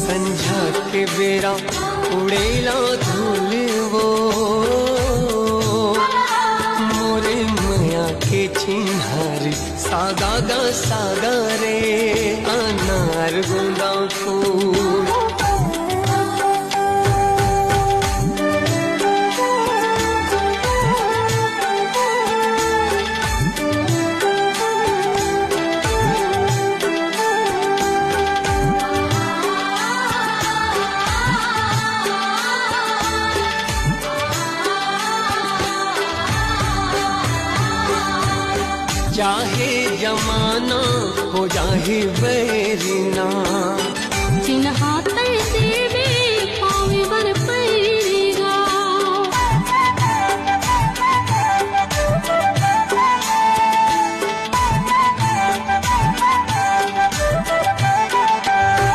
संझा के बेरा उड़ेला धूल वो मोरे माया के चिन्हार सागा गा सागा रे अनार गुंदा फूल। चाहे जमाना हो जाए वैरिना